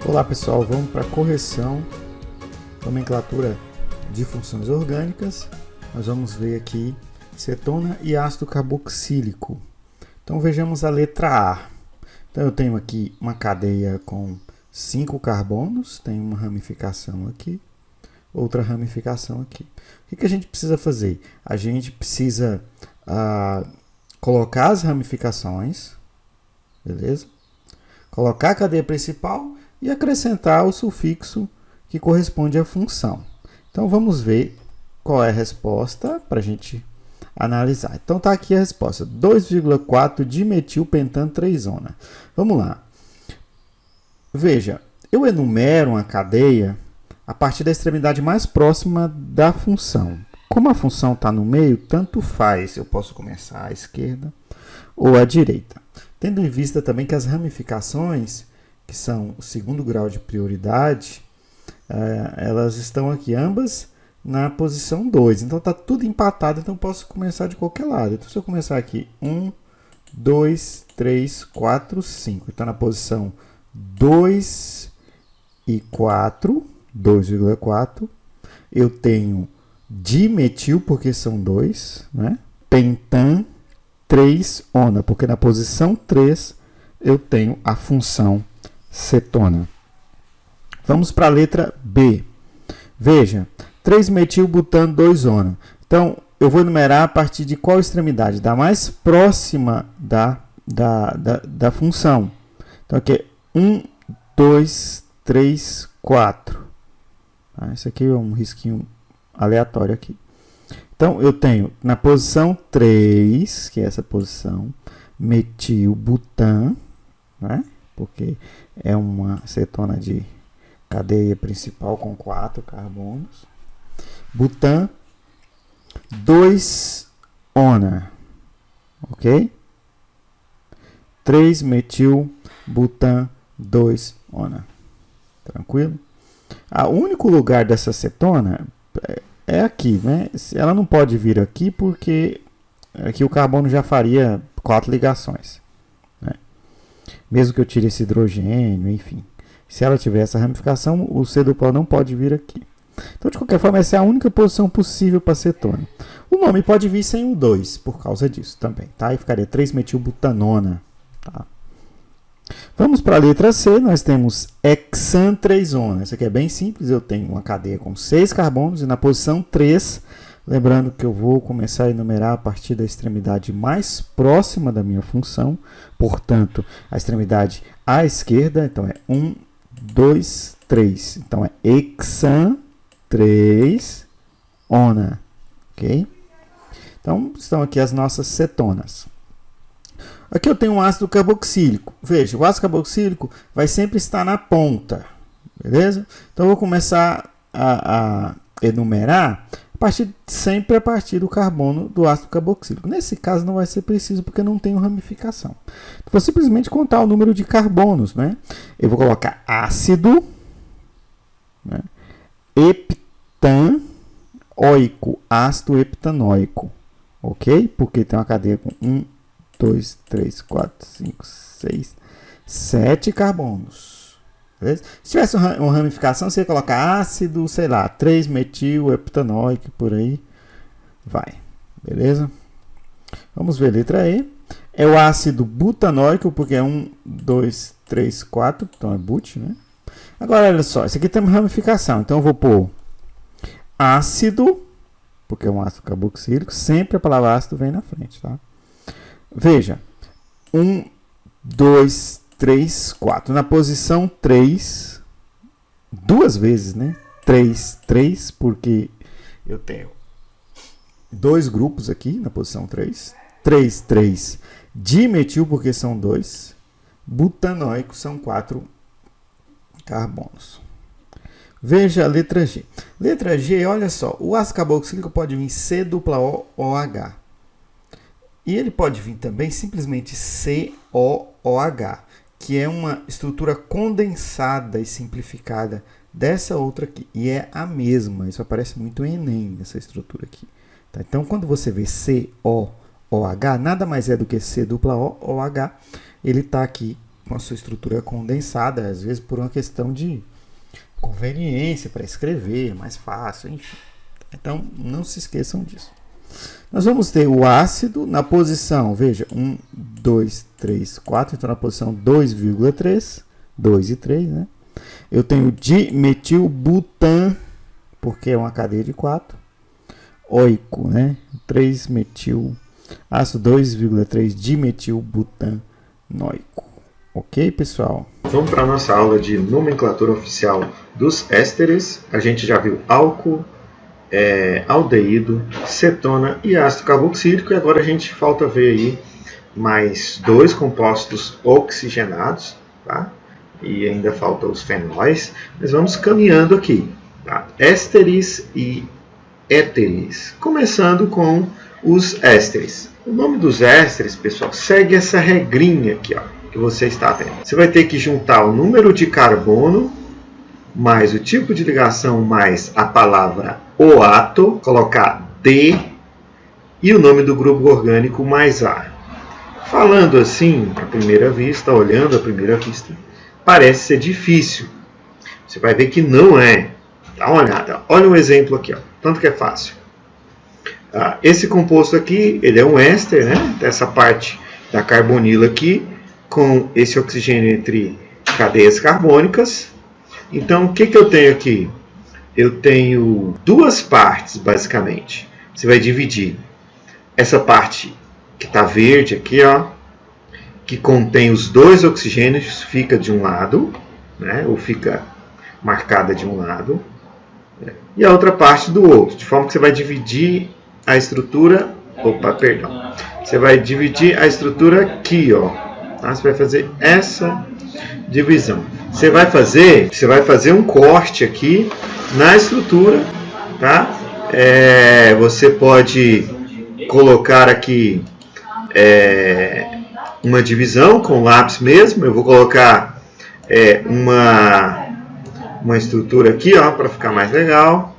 Olá pessoal, vamos para a correção, nomenclatura de funções orgânicas. Nós vamos ver aqui cetona e ácido carboxílico. Então vejamos a letra A. Então eu tenho aqui uma cadeia com 5 carbonos, tem uma ramificação aqui, outra ramificação aqui. O que a gente precisa fazer? A gente precisa colocar as ramificações, beleza? Colocar a cadeia principal e acrescentar o sufixo que corresponde à função. Então vamos ver qual é a resposta para a gente analisar. Então está aqui a resposta: 2,4 dimetilpentan-3-ona. Vamos lá. Veja, eu enumero uma cadeia a partir da extremidade mais próxima da função. Como a função está no meio, tanto faz, eu posso começar à esquerda ou à direita. Tendo em vista também que as ramificações, que são o segundo grau de prioridade, elas estão aqui ambas na posição 2. Então está tudo empatado, então posso começar de qualquer lado. Então se eu começar aqui, 1, 2, 3, 4, 5. Então na posição 2 e 4, 2,4, eu tenho dimetil, porque são 2, né? Pentan, 3-ona, porque na posição 3 eu tenho a função cetona. Vamos para a letra B. Veja, 3-metilbutano, 2-ona. Então, eu vou enumerar a partir de qual extremidade? Da mais próxima da função. Então, aqui é 1, 2, 3, 4. Esse aqui é um risquinho aleatório aqui. Então, eu tenho na posição 3, que é essa posição, metilbutan, né? Porque é uma cetona de cadeia principal com 4 carbonos. Butan, 2-ona, ok? 3-metilbutan, 2-ona. Tranquilo? O único lugar dessa cetona é aqui, né? Ela não pode vir aqui porque aqui o carbono já faria 4 ligações, né? Mesmo que eu tire esse hidrogênio, enfim. Se ela tiver essa ramificação, o C-duplo não pode vir aqui. Então, de qualquer forma, essa é a única posição possível para cetona. O nome pode vir sem o 2, por causa disso também, tá? Aí ficaria 3-metilbutanona, tá? Vamos para a letra C, nós temos hexan, 3-ona. Isso aqui é bem simples, eu tenho uma cadeia com 6 carbonos e na posição 3, lembrando que eu vou começar a enumerar a partir da extremidade mais próxima da minha função, portanto, a extremidade à esquerda, então é 1, 2, 3. Então é hexan, 3-ona, ok? Então, estão aqui as nossas cetonas. Aqui eu tenho um ácido carboxílico. Veja, o ácido carboxílico vai sempre estar na ponta, beleza? Então eu vou começar a enumerar sempre a partir do carbono do ácido carboxílico. Nesse caso não vai ser preciso porque não tem ramificação. Eu vou simplesmente contar o número de carbonos, né? Eu vou colocar ácido, né? Heptanoico, ácido heptanoico, ok? Porque tem uma cadeia com 1, 2, 3, 4, 5, 6, 7 carbonos. Beleza? Se tivesse uma ramificação, você ia colocar ácido, sei lá, 3-metil heptanoico, por aí vai. Beleza? Vamos ver a letra E. É o ácido butanóico, porque é 1, 2, 3, 4, então é but, né? Agora, olha só, isso aqui tem uma ramificação, então eu vou pôr ácido, porque é um ácido carboxílico, sempre a palavra ácido vem na frente, tá? Veja, 1, 2, 3, 4. Na posição 3, duas vezes, né? 3, 3, porque eu tenho dois grupos aqui na posição 3. 3, 3. Dimetil, porque são 2. Butanóico, são 4 carbonos. Veja a letra G. Letra G, olha só, o ácido carboxílico pode vir C-O-OH. E ele pode vir também simplesmente COOH, que é uma estrutura condensada e simplificada dessa outra aqui. E é a mesma, isso aparece muito em Enem, essa estrutura aqui. Tá? Então, quando você vê COOH, nada mais é do que C-OOH, ele está aqui com a sua estrutura condensada, às vezes por uma questão de conveniência para escrever, mais fácil, enfim. Então, não se esqueçam disso. Nós vamos ter o ácido na posição, veja, 1, 2, 3, 4, então na posição 2,3, 2 e 3, né? Eu tenho dimetilbutan, porque é uma cadeia de 4, oico, né? 3-metil, ácido 2,3 dimetilbutanoico. Ok, pessoal? Vamos para a nossa aula de nomenclatura oficial dos ésteres. A gente já viu álcool, aldeído, cetona e ácido carboxílico. E agora a gente falta ver aí mais 2 compostos oxigenados, tá? E ainda faltam os fenóis. Mas vamos caminhando aqui, tá? Ésteres e éteres. Começando com os ésteres. O nome dos ésteres, pessoal, segue essa regrinha aqui, ó, que você está vendo. Você vai ter que juntar o número de carbono mais o tipo de ligação mais a palavra o átomo, colocar D e o nome do grupo orgânico mais A. Falando assim, à primeira vista, olhando à primeira vista, parece ser difícil. Você vai ver que não é. Dá uma olhada. Olha um exemplo aqui, ó. Tanto que é fácil. Esse composto aqui, ele é um éster, né? Essa parte da carbonila aqui, com esse oxigênio entre cadeias carbônicas. Então, o que eu tenho aqui? Eu tenho 2 partes, basicamente. Você vai dividir essa parte que está verde aqui, ó, que contém os 2 oxigênios, fica de um lado, né? Ou fica marcada de um lado, e a outra parte do outro, de forma que você vai dividir a estrutura, você vai dividir a estrutura aqui, ó, tá? Você vai fazer essa divisão. Você vai fazer um corte aqui na estrutura, tá? Você pode colocar aqui uma divisão com lápis mesmo. Eu vou colocar uma estrutura aqui, ó, para ficar mais legal.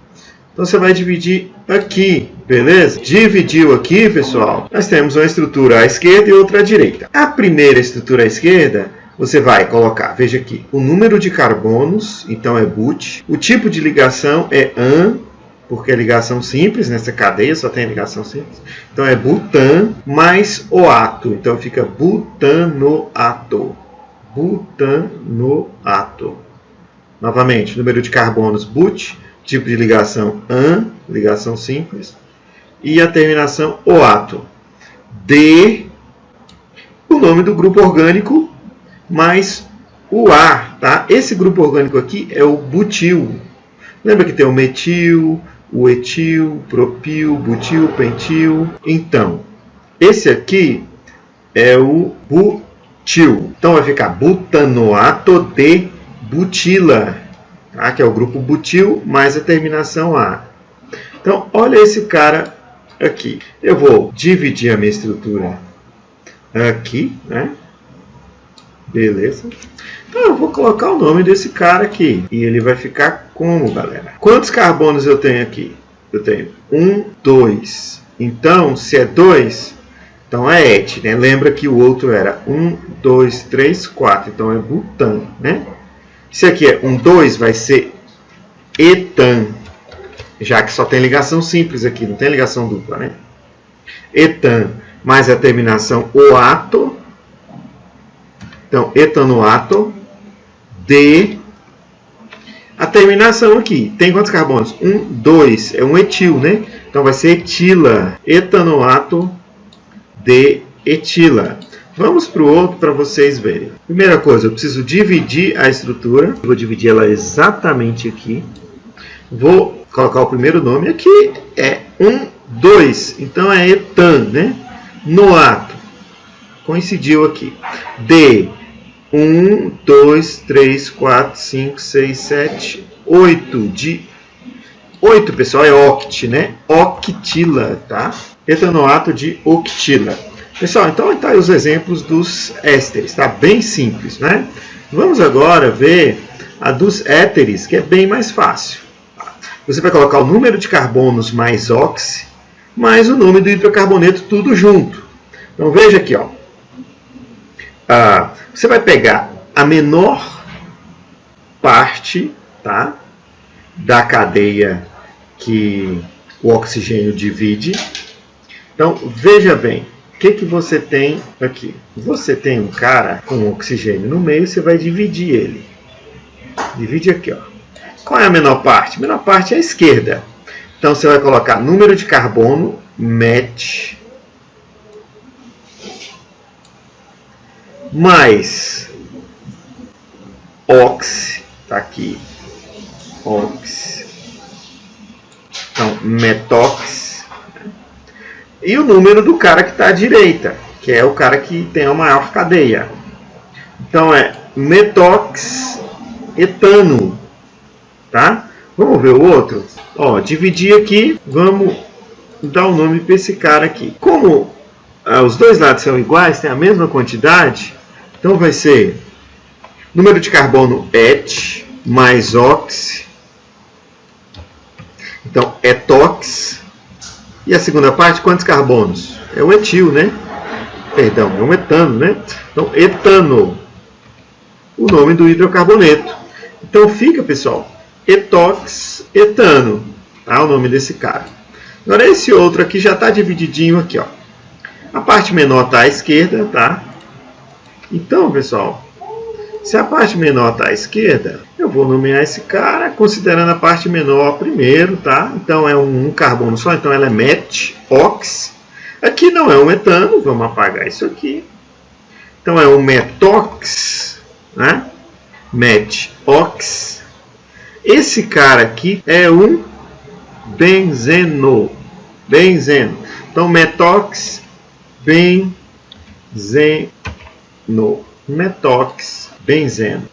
Então você vai dividir aqui, beleza? Dividiu aqui, pessoal, nós temos uma estrutura à esquerda e outra à direita. A primeira estrutura à esquerda, você vai colocar, veja aqui, o número de carbonos, então é but. O tipo de ligação é an, porque é ligação simples, nessa cadeia só tem ligação simples. Então é butan mais o átomo, então fica butanoato. Butanoato. Novamente, número de carbonos but, tipo de ligação an, ligação simples, e a terminação oato. D, o nome do grupo orgânico mais o A, tá? Esse grupo orgânico aqui é o butil. Lembra que tem o metil, o etil, propil, butil, pentil. Então, esse aqui é o butil. Então vai ficar butanoato de butila, tá? Que é o grupo butil mais a terminação A. Então, olha esse cara aqui. Eu vou dividir a minha estrutura aqui, né? Beleza. Então, eu vou colocar o nome desse cara aqui. E ele vai ficar como, galera? Quantos carbonos eu tenho aqui? Eu tenho 1, 2. Então, se é 2, então é et, né? Lembra que o outro era 1, 2, 3, 4. Então, é butan, né? Se aqui é 1, 2, vai ser etan. Já que só tem ligação simples aqui, não tem ligação dupla, né? Etan mais a terminação oato. Então, etanoato de... A terminação aqui, tem quantos carbonos? 1, 2, é um etil, né? Então, vai ser etila. Etanoato de etila. Vamos para o outro para vocês verem. Primeira coisa, eu preciso dividir a estrutura. Vou dividir ela exatamente aqui. Vou colocar o primeiro nome aqui. É 1, 2. Então, é etan, né? Noato. Coincidiu aqui. D. 1, 2, 3, 4, 5, 6, 7, 8. De 8, pessoal, é oct, né? Octila, tá? Etanoato de octila. Pessoal, então tá aí os exemplos dos ésteres, tá? Bem simples, né? Vamos agora ver a dos éteres, que é bem mais fácil. Você vai colocar o número de carbonos mais oxi, mais o nome do hidrocarboneto, tudo junto. Então veja aqui, ó. você vai pegar a menor parte, tá, da cadeia que o oxigênio divide. Então, veja bem, o que você tem aqui? Você tem um cara com oxigênio no meio, você vai dividir ele. Divide aqui, ó. Qual é a menor parte? A menor parte é a esquerda. Então, você vai colocar número de carbono, MET, mais ox, tá aqui, ox, então metox, e o número do cara que está à direita, que é o cara que tem a maior cadeia. Então é metox etano, tá? Vamos ver o outro? Ó, dividir aqui, vamos dar o nome para esse cara aqui. Como os dois lados são iguais, tem a mesma quantidade, então vai ser número de carbono et mais ox, então etox. E a segunda parte, quantos carbonos? É o etil, né? Perdão, é um etano, né? Então, etano, o nome do hidrocarboneto. Então fica, pessoal, etox, etano, tá? O nome desse cara. Agora esse outro aqui já está divididinho aqui, ó. A parte menor está à esquerda, tá? Então, pessoal, se a parte menor está à esquerda, eu vou nomear esse cara considerando a parte menor primeiro, tá? Então é um carbono só, então ela é MET, ox. Aqui não é um etano, vamos apagar isso aqui. Então é um metox, né? MET, ox. Esse cara aqui é um benzeno. Benzeno. Então metox, benzeno. Metox, benzeno.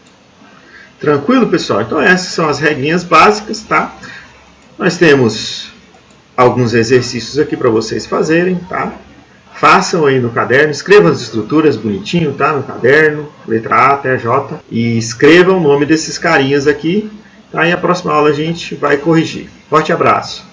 Tranquilo, pessoal? Então essas são as regrinhas básicas, tá? Nós temos alguns exercícios aqui para vocês fazerem, tá? Façam aí no caderno, escrevam as estruturas bonitinho, tá? No caderno, letra A até J, e escrevam o nome desses carinhas aqui, tá? E a próxima aula a gente vai corrigir. Forte abraço!